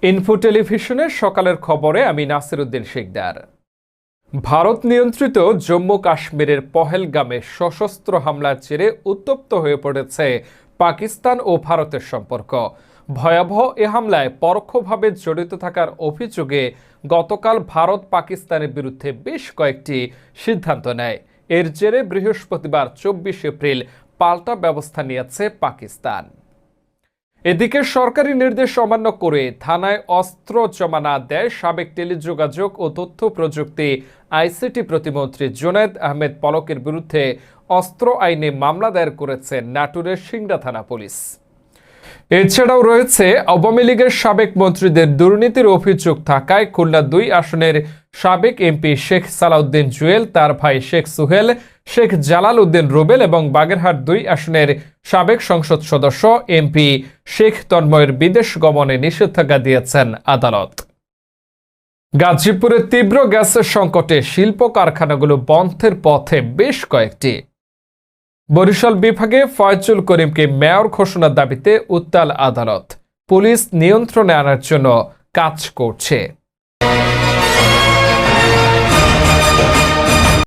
Info টেলিভিশনের সকালের খবরে আমি নাসির উদ্দিন শিকদার। ভারত নিয়ন্ত্রিত জম্মু কাশ্মীরের পহেলগামে সশস্ত্র হামলার জেরে উত্তপ্ত হয়ে পড়েছে পাকিস্তান ও ভারতের সম্পর্ক। ভয়াবহ এ হামলায় পরোক্ষভাবে জড়িত থাকার অভিযোগে গতকাল ভারত পাকিস্তানের বিরুদ্ধে বেশ কয়েকটি সিদ্ধান্ত নেয়। এর জেরে বৃহস্পতিবার ২৪ এপ্রিল পাল্টা ব্যবস্থা নিয়েছে পাকিস্তান। এদিকে সরকারি নির্দেশ অমান্য করে থানায় অস্ত্র জমা না দেয় সাবেক টেলিযোগাযোগ ও তথ্য প্রযুক্তি আইসিটি প্রতিমন্ত্রী জুনায়েদ আহমেদ পলকের বিরুদ্ধে অস্ত্র আইনে মামলা দায়ের করেছে নাটোরের সিংড়া থানা পুলিশ। এছাড়াও রয়েছে আওয়ামী লীগের সাবেক মন্ত্রীদের দুর্নীতির অভিযোগ থাকায় খুলনা ২ আসনের সাবেক এমপি শেখ সালাউদ্দিন জুয়েল, তার ভাই শেখ সুহেল, শেখ জালাল উদ্দিন রুবেল এবং বাগেরহাট ২ আসনের সাবেক সংসদ সদস্য এমপি শেখ তন্ময়ের বিদেশ গমনে নিষেধাজ্ঞা দিয়েছেন আদালত। গাজীপুরে তীব্র গ্যাসের সংকটে শিল্প কারখানাগুলো বন্ধের পথে বেশ কয়েকটি। বরিশাল বিভাগে ফয়জুল করিমকে মেয়র ঘোষণার দাবিতে উত্তাল আদালত। পুলিশ নিয়ন্ত্রণে আনার জন্য কাজ করছে।